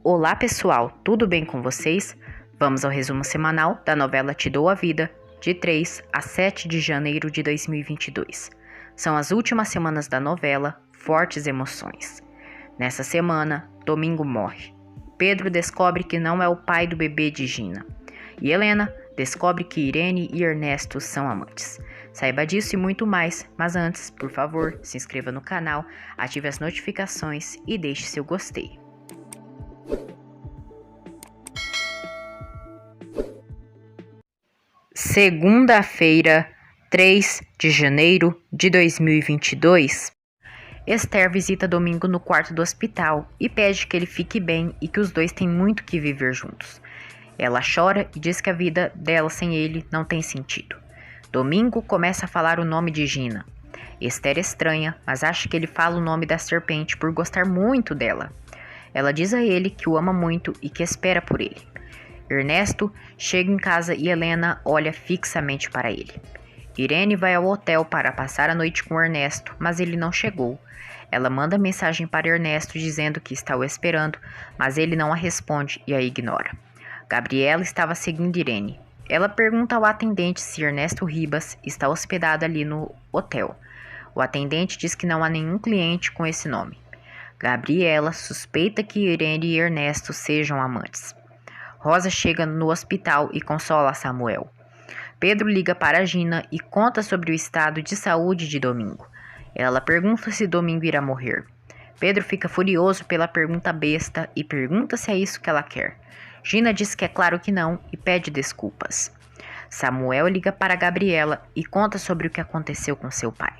Olá pessoal, tudo bem com vocês? Vamos ao resumo semanal da novela Te Dou a Vida, de 3 a 7 de janeiro de 2022. São as últimas semanas da novela, fortes emoções. Nessa semana, Domingo morre. Pedro descobre que não é o pai do bebê de Gina. E Helena descobre que Irene e Ernesto são amantes. Saiba disso e muito mais, mas antes, por favor, se inscreva no canal, ative as notificações e deixe seu gostei. Segunda-feira, 3 de janeiro de 2022. Esther visita Domingo no quarto do hospital e pede que ele fique bem e que os dois têm muito que viver juntos. Ela chora e diz que a vida dela sem ele não tem sentido. Domingo começa a falar o nome de Gina. Esther estranha, mas acha que ele fala o nome da serpente por gostar muito dela. Ela diz a ele que o ama muito e que espera por ele. Ernesto chega em casa e Helena olha fixamente para ele. Irene vai ao hotel para passar a noite com Ernesto, mas ele não chegou. Ela manda mensagem para Ernesto dizendo que está o esperando, mas ele não a responde e a ignora. Gabriela estava seguindo Irene. Ela pergunta ao atendente se Ernesto Ribas está hospedado ali no hotel. O atendente diz que não há nenhum cliente com esse nome. Gabriela suspeita que Irene e Ernesto sejam amantes. Rosa chega no hospital e consola Samuel. Pedro liga para Gina e conta sobre o estado de saúde de Domingo. Ela pergunta se Domingo irá morrer. Pedro fica furioso pela pergunta besta e pergunta se é isso que ela quer. Gina diz que é claro que não e pede desculpas. Samuel liga para Gabriela e conta sobre o que aconteceu com seu pai.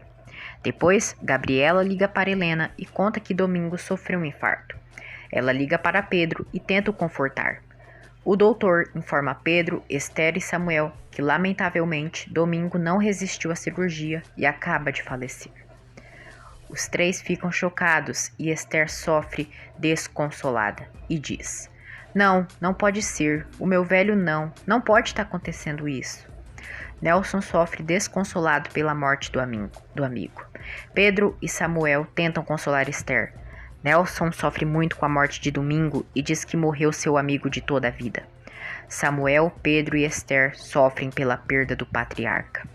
Depois, Gabriela liga para Helena e conta que Domingo sofreu um infarto. Ela liga para Pedro e tenta o confortar. O doutor informa Pedro, Esther e Samuel que, lamentavelmente, Domingo não resistiu à cirurgia e acaba de falecer. Os três ficam chocados e Esther sofre desconsolada e diz: Não pode ser. O meu velho não pode estar acontecendo isso. Nelson sofre desconsolado pela morte do amigo. Pedro e Samuel tentam consolar Esther. Nelson sofre muito com a morte de Domingo e diz que morreu seu amigo de toda a vida. Samuel, Pedro e Esther sofrem pela perda do patriarca.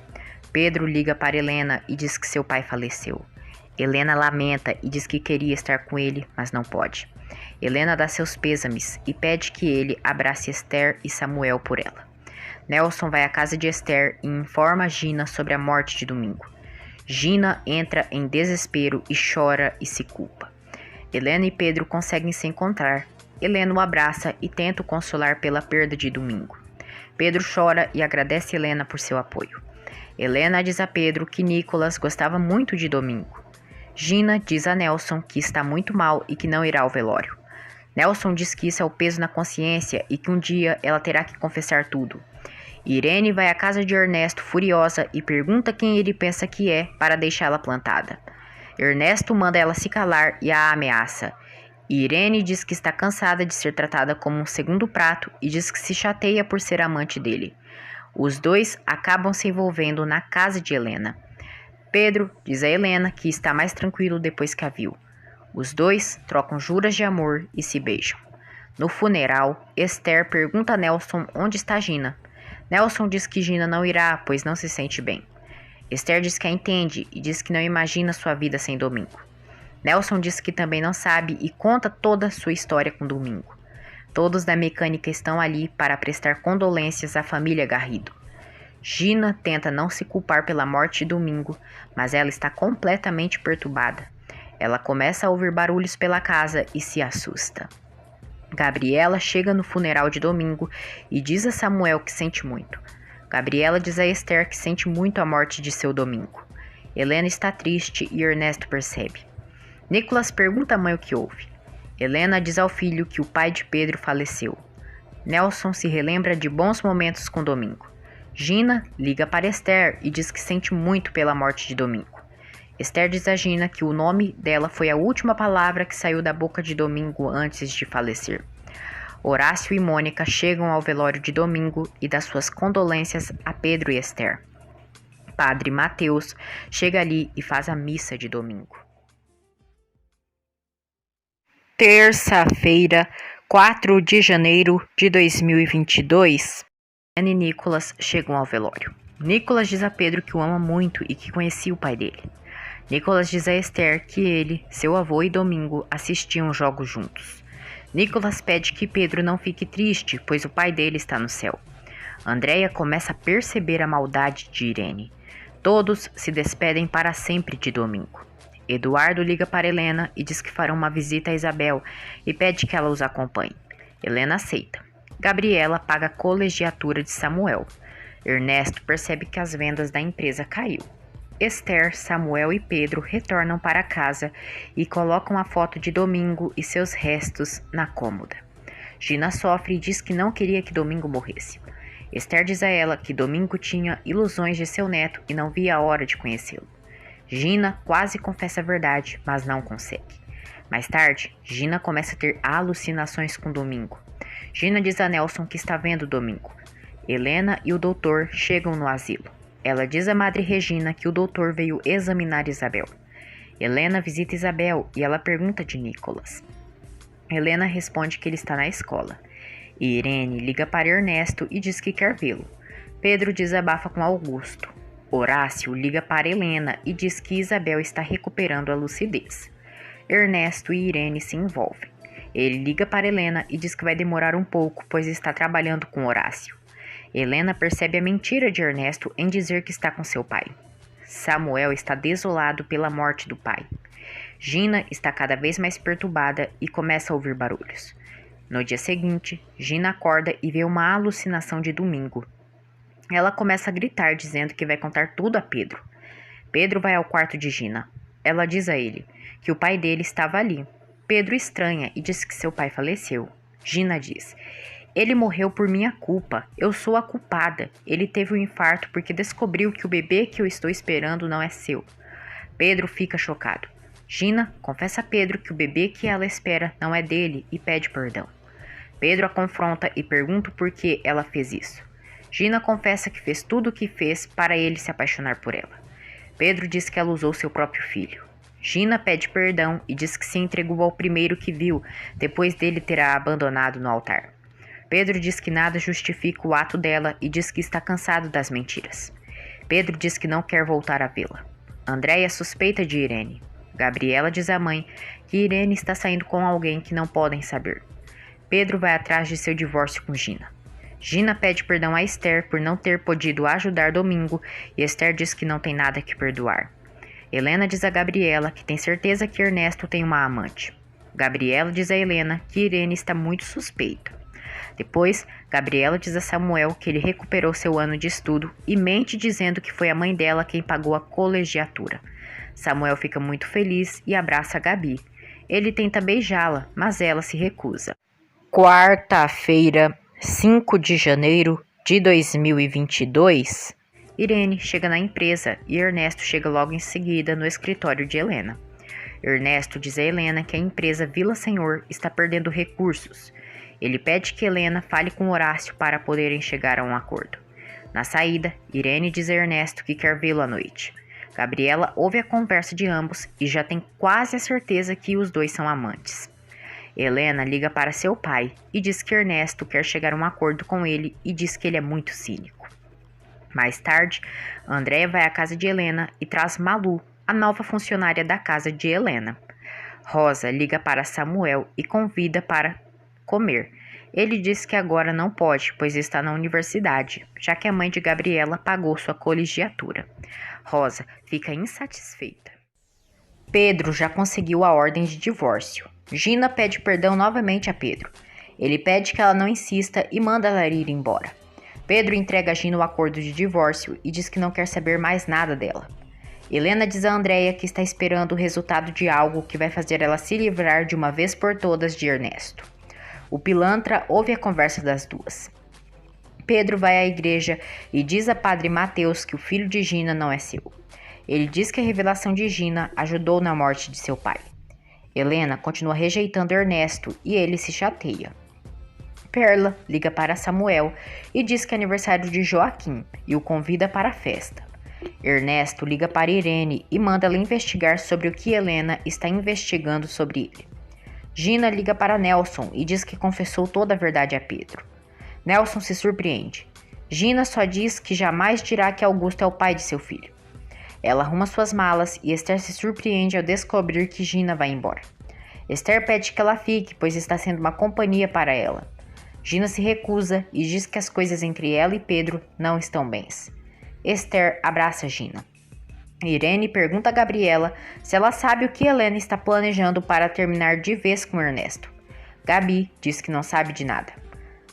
Pedro liga para Helena e diz que seu pai faleceu. Helena lamenta e diz que queria estar com ele, mas não pode. Helena dá seus pêsames e pede que ele abrace Esther e Samuel por ela. Nelson vai à casa de Esther e informa Gina sobre a morte de Domingo. Gina entra em desespero e chora e se culpa. Helena e Pedro conseguem se encontrar. Helena o abraça e tenta o consolar pela perda de Domingo. Pedro chora e agradece Helena por seu apoio. Helena diz a Pedro que Nicolas gostava muito de Domingo. Gina diz a Nelson que está muito mal e que não irá ao velório. Nelson diz que isso é o peso na consciência e que um dia ela terá que confessar tudo. Irene vai à casa de Ernesto furiosa e pergunta quem ele pensa que é para deixá-la plantada. Ernesto manda ela se calar e a ameaça. Irene diz que está cansada de ser tratada como um segundo prato e diz que se chateia por ser amante dele. Os dois acabam se envolvendo na casa de Helena. Pedro diz a Helena que está mais tranquilo depois que a viu. Os dois trocam juras de amor e se beijam. No funeral, Esther pergunta a Nelson onde está Gina. Nelson diz que Gina não irá, pois não se sente bem. Esther diz que a entende e diz que não imagina sua vida sem Domingo. Nelson diz que também não sabe e conta toda a sua história com Domingo. Todos da mecânica estão ali para prestar condolências à família Garrido. Gina tenta não se culpar pela morte de Domingo, mas ela está completamente perturbada. Ela começa a ouvir barulhos pela casa e se assusta. Gabriela chega no funeral de Domingo e diz a Samuel que sente muito. Gabriela diz a Esther que sente muito a morte de seu Domingo. Helena está triste e Ernesto percebe. Nicolas pergunta à mãe o que houve. Helena diz ao filho que o pai de Pedro faleceu. Nelson se relembra de bons momentos com Domingo. Gina liga para Esther e diz que sente muito pela morte de Domingo. Esther diz a Gina que o nome dela foi a última palavra que saiu da boca de Domingo antes de falecer. Horácio e Mônica chegam ao velório de Domingo e dão suas condolências a Pedro e Esther. Padre Mateus chega ali e faz a missa de Domingo. Terça-feira, 4 de janeiro de 2022, Helena e Nicolas chegam ao velório. Nicolas diz a Pedro que o ama muito e que conhecia o pai dele. Nicolas diz a Esther que ele, seu avô e Domingo assistiam jogos juntos. Nicolas pede que Pedro não fique triste, pois o pai dele está no céu. Andréia começa a perceber a maldade de Irene. Todos se despedem para sempre de Domingo. Eduardo liga para Helena e diz que farão uma visita a Isabel e pede que ela os acompanhe. Helena aceita. Gabriela paga a colegiatura de Samuel. Ernesto percebe que as vendas da empresa caiu. Esther, Samuel e Pedro retornam para casa e colocam a foto de Domingo e seus restos na cômoda. Gina sofre e diz que não queria que Domingo morresse. Esther diz a ela que Domingo tinha ilusões de seu neto e não via a hora de conhecê-lo. Gina quase confessa a verdade, mas não consegue. Mais tarde, Gina começa a ter alucinações com Domingo. Gina diz a Nelson que está vendo Domingo. Helena e o doutor chegam no asilo. Ela diz à Madre Regina que o doutor veio examinar Isabel. Helena visita Isabel e ela pergunta de Nicolas. Helena responde que ele está na escola. Irene liga para Ernesto e diz que quer vê-lo. Pedro desabafa com Augusto. Horácio liga para Helena e diz que Isabel está recuperando a lucidez. Ernesto e Irene se envolvem. Ele liga para Helena e diz que vai demorar um pouco, pois está trabalhando com Horácio. Helena percebe a mentira de Ernesto em dizer que está com seu pai. Samuel está desolado pela morte do pai. Gina está cada vez mais perturbada e começa a ouvir barulhos. No dia seguinte, Gina acorda e vê uma alucinação de Domingo. Ela começa a gritar, dizendo que vai contar tudo a Pedro. Pedro vai ao quarto de Gina. Ela diz a ele que o pai dele estava ali. Pedro estranha e diz que seu pai faleceu. Gina diz: ele morreu por minha culpa. Eu sou a culpada. Ele teve um infarto porque descobriu que o bebê que eu estou esperando não é seu. Pedro fica chocado. Gina confessa a Pedro que o bebê que ela espera não é dele e pede perdão. Pedro a confronta e pergunta por que ela fez isso. Gina confessa que fez tudo o que fez para ele se apaixonar por ela. Pedro diz que ela usou seu próprio filho. Gina pede perdão e diz que se entregou ao primeiro que viu, depois dele ter a abandonado no altar. Pedro diz que nada justifica o ato dela e diz que está cansado das mentiras. Pedro diz que não quer voltar a vê-la. Andréia suspeita de Irene. Gabriela diz à mãe que Irene está saindo com alguém que não podem saber. Pedro vai atrás de seu divórcio com Gina. Gina pede perdão a Esther por não ter podido ajudar Domingo e Esther diz que não tem nada que perdoar. Helena diz a Gabriela que tem certeza que Ernesto tem uma amante. Gabriela diz a Helena que Irene está muito suspeita. Depois, Gabriela diz a Samuel que ele recuperou seu ano de estudo e mente dizendo que foi a mãe dela quem pagou a colegiatura. Samuel fica muito feliz e abraça a Gabi. Ele tenta beijá-la, mas ela se recusa. Quarta-feira, 5 de janeiro de 2022, Irene chega na empresa e Ernesto chega logo em seguida no escritório de Helena. Ernesto diz a Helena que a empresa Vila Senhor está perdendo recursos. Ele pede que Helena fale com Horácio para poderem chegar a um acordo. Na saída, Irene diz a Ernesto que quer vê-lo à noite. Gabriela ouve a conversa de ambos e já tem quase a certeza que os dois são amantes. Helena liga para seu pai e diz que Ernesto quer chegar a um acordo com ele e diz que ele é muito cínico. Mais tarde, Andréia vai à casa de Helena e traz Malu, a nova funcionária da casa de Helena. Rosa liga para Samuel e convida para comer. Ele diz que agora não pode, pois está na universidade, já que a mãe de Gabriela pagou sua colegiatura. Rosa fica insatisfeita. Pedro já conseguiu a ordem de divórcio. Gina pede perdão novamente a Pedro. Ele pede que ela não insista e manda ela ir embora. Pedro entrega a Gina o acordo de divórcio e diz que não quer saber mais nada dela. Helena diz a Andréia que está esperando o resultado de algo que vai fazer ela se livrar de uma vez por todas de Ernesto. O pilantra ouve a conversa das duas. Pedro vai à igreja e diz a Padre Mateus que o filho de Gina não é seu. Ele diz que a revelação de Gina ajudou na morte de seu pai. Helena continua rejeitando Ernesto e ele se chateia. Perla liga para Samuel e diz que é aniversário de Joaquim e o convida para a festa. Ernesto liga para Irene e manda ela investigar sobre o que Helena está investigando sobre ele. Gina liga para Nelson e diz que confessou toda a verdade a Pedro. Nelson se surpreende. Gina só diz que jamais dirá que Augusto é o pai de seu filho. Ela arruma suas malas e Esther se surpreende ao descobrir que Gina vai embora. Esther pede que ela fique, pois está sendo uma companhia para ela. Gina se recusa e diz que as coisas entre ela e Pedro não estão bens. Esther abraça Gina. Irene pergunta a Gabriela se ela sabe o que Helena está planejando para terminar de vez com Ernesto. Gabi diz que não sabe de nada.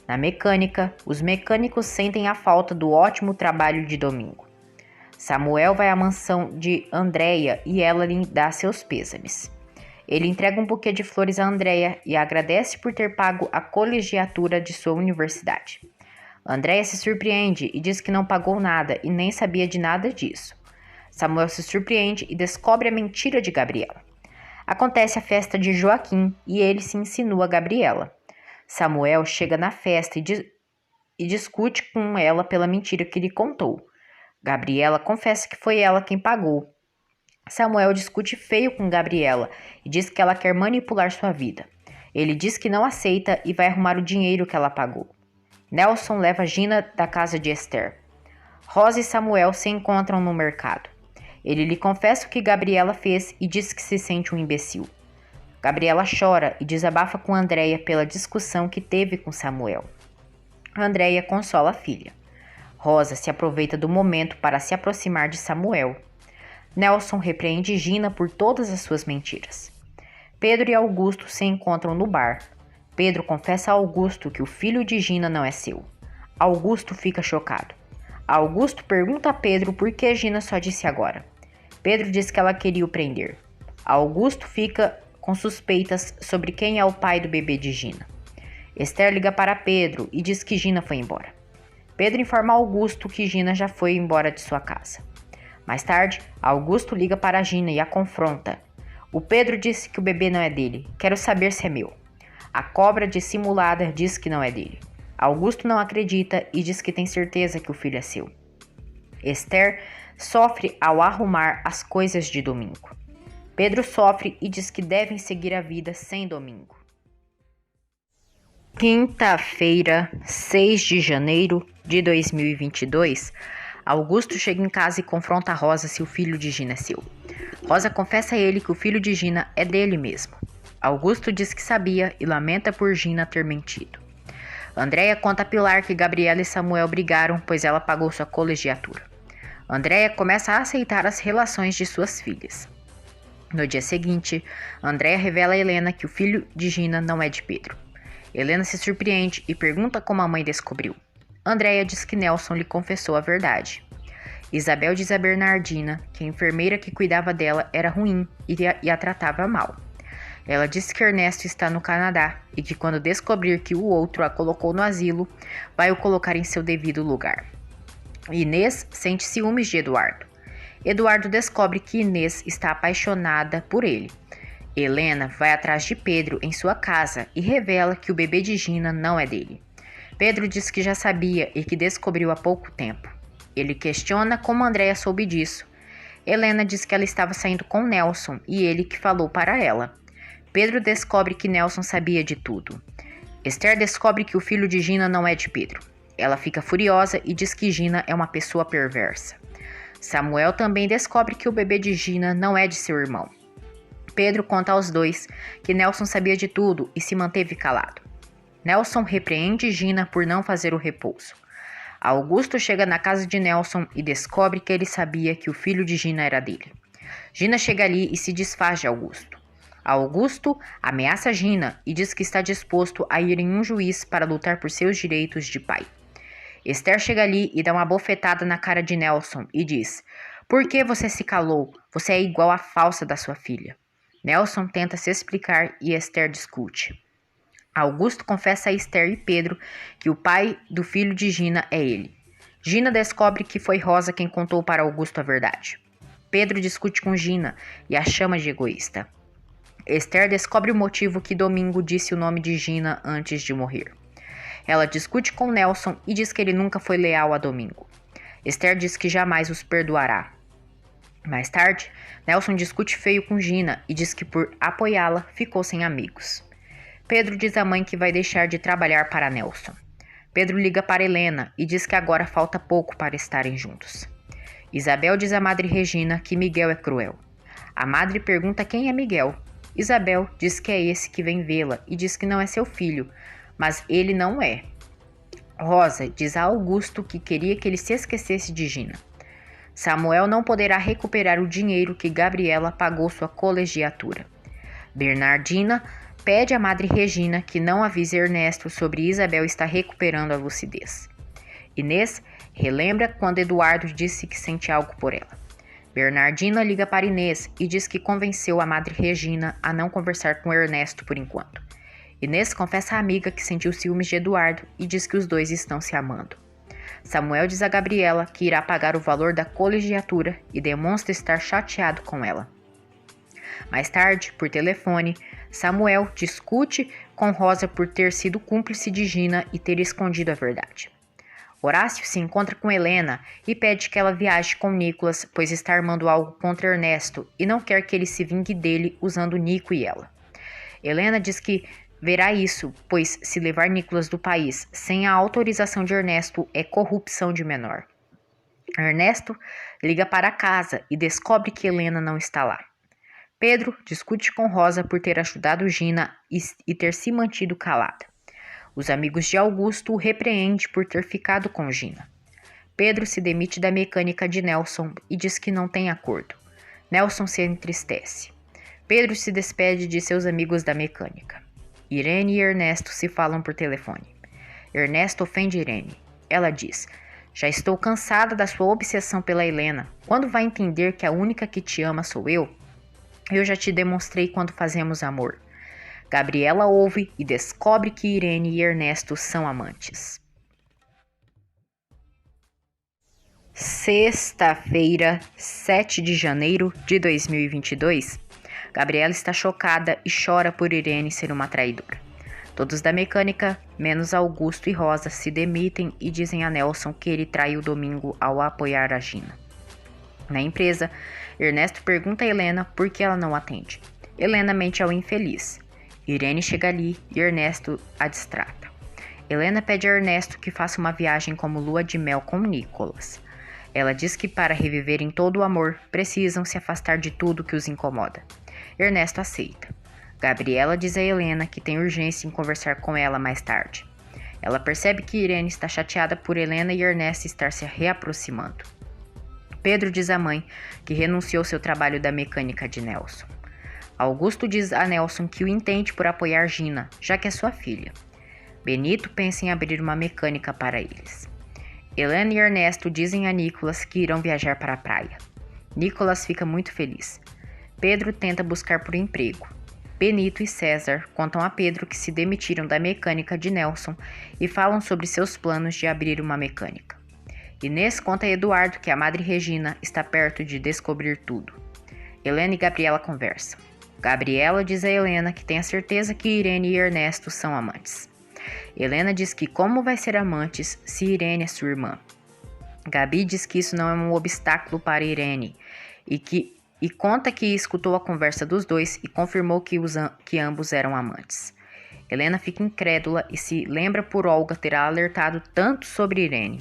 Na mecânica, os mecânicos sentem a falta do ótimo trabalho de domingo. Samuel vai à mansão de Andréia e ela lhe dá seus pêsames. Ele entrega um buquê de flores a Andréia e agradece por ter pago a colegiatura de sua universidade. Andréia se surpreende e diz que não pagou nada e nem sabia de nada disso. Samuel se surpreende e descobre a mentira de Gabriela. Acontece a festa de Joaquim e ele se insinua a Gabriela. Samuel chega na festa e discute com ela pela mentira que lhe contou. Gabriela confessa que foi ela quem pagou. Samuel discute feio com Gabriela e diz que ela quer manipular sua vida. Ele diz que não aceita e vai arrumar o dinheiro que ela pagou. Nelson leva Gina da casa de Esther. Rosa e Samuel se encontram no mercado. Ele lhe confessa o que Gabriela fez e diz que se sente um imbecil. Gabriela chora e desabafa com Andréia pela discussão que teve com Samuel. Andréia consola a filha. Rosa se aproveita do momento para se aproximar de Samuel. Nelson repreende Gina por todas as suas mentiras. Pedro e Augusto se encontram no bar. Pedro confessa a Augusto que o filho de Gina não é seu. Augusto fica chocado. Augusto pergunta a Pedro por que Gina só disse agora. Pedro diz que ela queria o prender. Augusto fica com suspeitas sobre quem é o pai do bebê de Gina. Esther liga para Pedro e diz que Gina foi embora. Pedro informa Augusto que Gina já foi embora de sua casa. Mais tarde, Augusto liga para Gina e a confronta. O Pedro disse que o bebê não é dele. Quero saber se é meu. A cobra dissimulada diz que não é dele. Augusto não acredita e diz que tem certeza que o filho é seu. Esther sofre ao arrumar as coisas de domingo. Pedro sofre e diz que devem seguir a vida sem domingo. Quinta-feira, 6 de janeiro de 2022, Augusto chega em casa e confronta Rosa se o filho de Gina é seu. Rosa confessa a ele que o filho de Gina é dele mesmo. Augusto diz que sabia e lamenta por Gina ter mentido. Andréia conta a Pilar que Gabriela e Samuel brigaram, pois ela pagou sua colegiatura. Andréia começa a aceitar as relações de suas filhas. No dia seguinte, Andréia revela a Helena que o filho de Gina não é de Pedro. Helena se surpreende e pergunta como a mãe descobriu. Andréia diz que Nelson lhe confessou a verdade. Isabel diz a Bernardina que a enfermeira que cuidava dela era ruim e a tratava mal. Ela diz que Ernesto está no Canadá e que quando descobrir que o outro a colocou no asilo, vai o colocar em seu devido lugar. Inês sente ciúmes de Eduardo. Eduardo descobre que Inês está apaixonada por ele. Helena vai atrás de Pedro em sua casa e revela que o bebê de Gina não é dele. Pedro diz que já sabia e que descobriu há pouco tempo. Ele questiona como Andréia soube disso. Helena diz que ela estava saindo com Nelson e ele que falou para ela. Pedro descobre que Nelson sabia de tudo. Esther descobre que o filho de Gina não é de Pedro. Ela fica furiosa e diz que Gina é uma pessoa perversa. Samuel também descobre que o bebê de Gina não é de seu irmão. Pedro conta aos dois que Nelson sabia de tudo e se manteve calado. Nelson repreende Gina por não fazer o repouso. Augusto chega na casa de Nelson e descobre que ele sabia que o filho de Gina era dele. Gina chega ali e se desfaz de Augusto. Augusto ameaça Gina e diz que está disposto a ir em um juiz para lutar por seus direitos de pai. Esther chega ali e dá uma bofetada na cara de Nelson e diz: "Por que você se calou? Você é igual à falsa da sua filha." Nelson tenta se explicar e Esther discute. Augusto confessa a Esther e Pedro que o pai do filho de Gina é ele. Gina descobre que foi Rosa quem contou para Augusto a verdade. Pedro discute com Gina e a chama de egoísta. Esther descobre o motivo que Domingo disse o nome de Gina antes de morrer. Ela discute com Nelson e diz que ele nunca foi leal a Domingo. Esther diz que jamais os perdoará. Mais tarde, Nelson discute feio com Gina e diz que por apoiá-la ficou sem amigos. Pedro diz à mãe que vai deixar de trabalhar para Nelson. Pedro liga para Helena e diz que agora falta pouco para estarem juntos. Isabel diz à Madre Regina que Miguel é cruel. A madre pergunta quem é Miguel. Isabel diz que é esse que vem vê-la e diz que não é seu filho, mas ele não é. Rosa diz a Augusto que queria que ele se esquecesse de Gina. Samuel não poderá recuperar o dinheiro que Gabriela pagou sua colegiatura. Bernardina pede à Madre Regina que não avise Ernesto sobre Isabel estar recuperando a lucidez. Inês relembra quando Eduardo disse que sente algo por ela. Bernardina liga para Inês e diz que convenceu a Madre Regina a não conversar com Ernesto por enquanto. Inês confessa à amiga que sentiu ciúmes de Eduardo e diz que os dois estão se amando. Samuel diz a Gabriela que irá pagar o valor da colegiatura e demonstra estar chateado com ela. Mais tarde, por telefone, Samuel discute com Rosa por ter sido cúmplice de Gina e ter escondido a verdade. Horácio se encontra com Helena e pede que ela viaje com Nicolas, pois está armando algo contra Ernesto e não quer que ele se vingue dele usando Nico e ela. Helena diz que verá isso, pois se levar Nicolas do país sem a autorização de Ernesto é corrupção de menor. Ernesto liga para casa e descobre que Helena não está lá. Pedro discute com Rosa por ter ajudado Gina e ter se mantido calada. Os amigos de Augusto o repreendem por ter ficado com Gina. Pedro se demite da mecânica de Nelson e diz que não tem acordo. Nelson se entristece. Pedro se despede de seus amigos da mecânica. Irene e Ernesto se falam por telefone. Ernesto ofende Irene. Ela diz: já estou cansada da sua obsessão pela Helena. Quando vai entender que a única que te ama sou eu? Eu já te demonstrei quando fazemos amor. Gabriela ouve e descobre que Irene e Ernesto são amantes. Sexta-feira, 7 de janeiro de 2022. Gabriela está chocada e chora por Irene ser uma traidora. Todos da mecânica, menos Augusto e Rosa, se demitem e dizem a Nelson que ele traiu Domingo ao apoiar a Gina. Na empresa, Ernesto pergunta a Helena por que ela não atende. Helena mente ao infeliz. Irene chega ali e Ernesto a distrata. Helena pede a Ernesto que faça uma viagem como lua de mel com Nicolas. Ela diz que para reviverem todo o amor, precisam se afastar de tudo que os incomoda. Ernesto aceita. Gabriela diz a Helena que tem urgência em conversar com ela mais tarde. Ela percebe que Irene está chateada por Helena e Ernesto estar se reaproximando. Pedro diz à mãe que renunciou seu trabalho da mecânica de Nelson. Augusto diz a Nelson que o entende por apoiar Gina, já que é sua filha. Benito pensa em abrir uma mecânica para eles. Helena e Ernesto dizem a Nicolas que irão viajar para a praia. Nicolas fica muito feliz. Pedro tenta buscar por emprego. Benito e César contam a Pedro que se demitiram da mecânica de Nelson e falam sobre seus planos de abrir uma mecânica. Inês conta a Eduardo que a Madre Regina está perto de descobrir tudo. Helena e Gabriela conversam. Gabriela diz a Helena que tem a certeza que Irene e Ernesto são amantes. Helena diz que como vai ser amantes se Irene é sua irmã. Gabi diz que isso não é um obstáculo para Irene e conta que escutou a conversa dos dois e confirmou que ambos eram amantes. Helena fica incrédula e se lembra por Olga ter alertado tanto sobre Irene.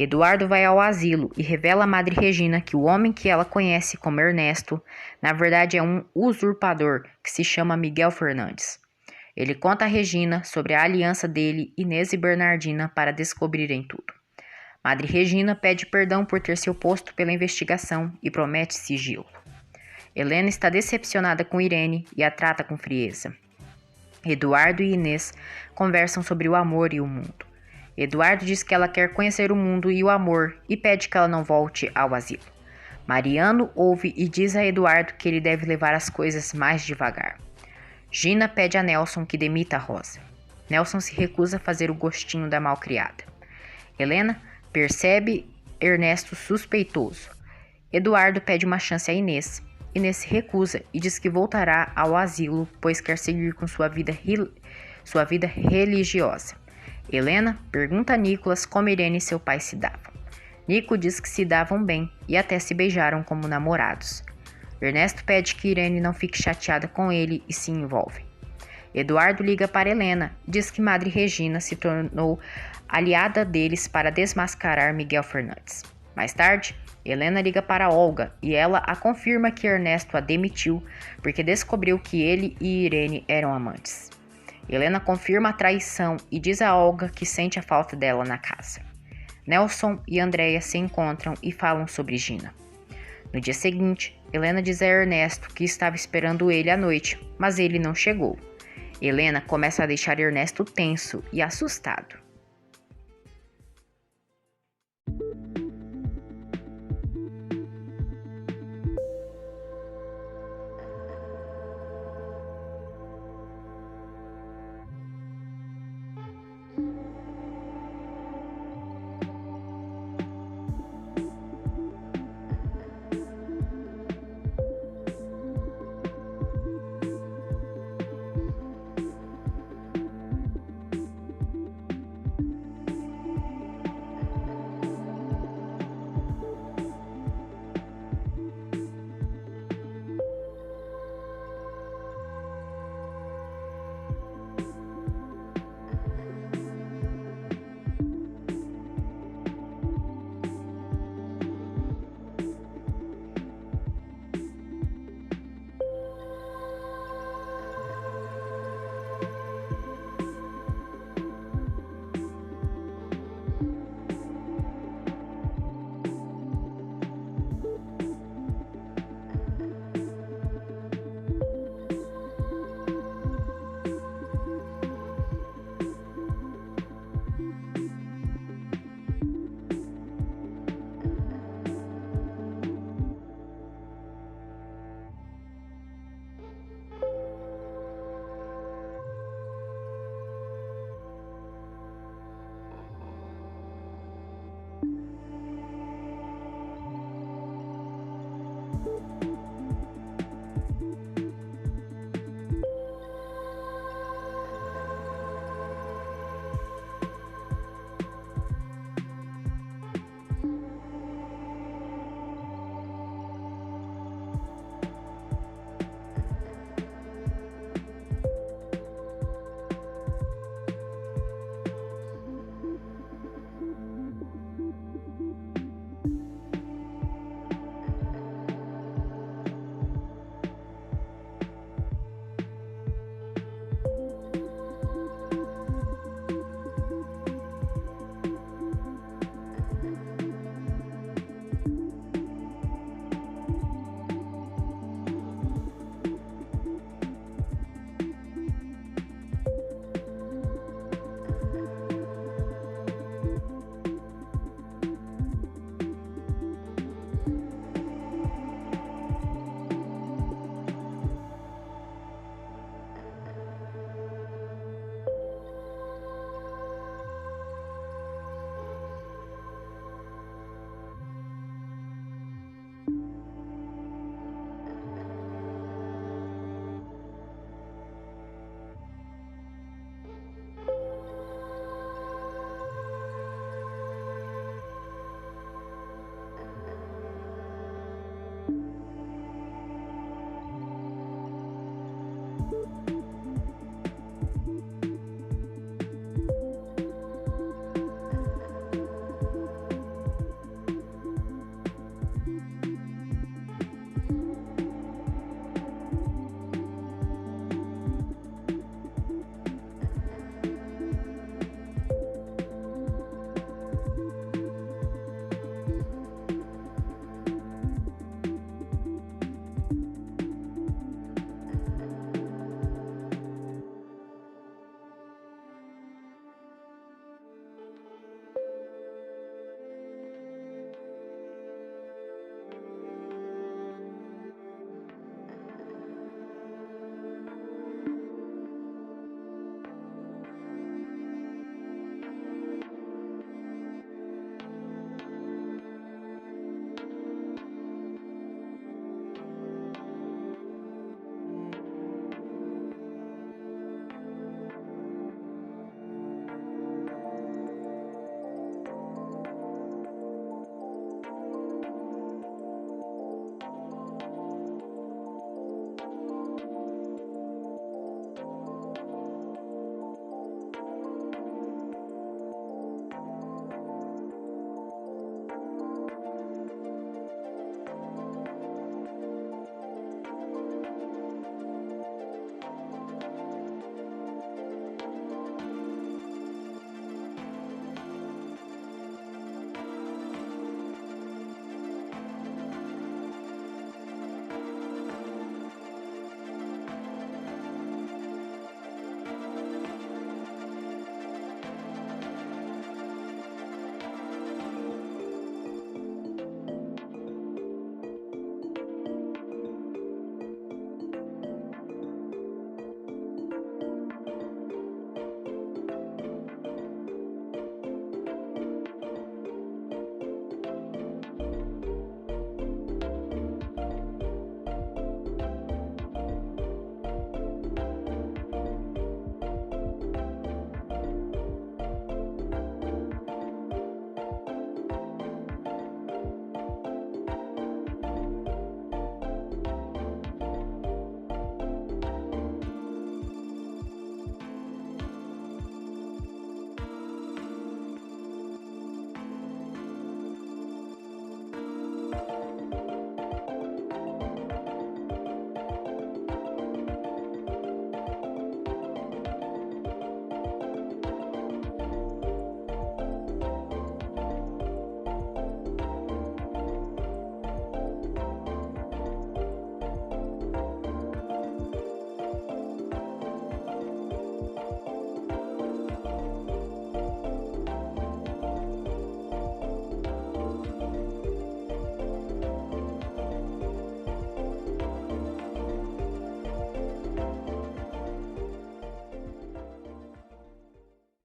Eduardo vai ao asilo e revela à Madre Regina que o homem que ela conhece como Ernesto, na verdade é um usurpador que se chama Miguel Fernandes. Ele conta a Regina sobre a aliança dele, Inês e Bernardina para descobrirem tudo. Madre Regina pede perdão por ter se oposto pela investigação e promete sigilo. Helena está decepcionada com Irene e a trata com frieza. Eduardo e Inês conversam sobre o amor e o mundo. Eduardo diz que ela quer conhecer o mundo e o amor e pede que ela não volte ao asilo. Mariano ouve e diz a Eduardo que ele deve levar as coisas mais devagar. Gina pede a Nelson que demita a Rosa. Nelson se recusa a fazer o gostinho da malcriada. Helena percebe Ernesto suspeitoso. Eduardo pede uma chance a Inês. Inês se recusa e diz que voltará ao asilo, pois quer seguir com sua vida religiosa. Helena pergunta a Nicolas como Irene e seu pai se davam. Nico diz que se davam bem e até se beijaram como namorados. Ernesto pede que Irene não fique chateada com ele e se envolve. Eduardo liga para Helena e diz que Madre Regina se tornou aliada deles para desmascarar Miguel Fernandes. Mais tarde, Helena liga para Olga e ela a confirma que Ernesto a demitiu porque descobriu que ele e Irene eram amantes. Helena confirma a traição e diz a Olga que sente a falta dela na casa. Nelson e Andréia se encontram e falam sobre Gina. No dia seguinte, Helena diz a Ernesto que estava esperando ele à noite, mas ele não chegou. Helena começa a deixar Ernesto tenso e assustado.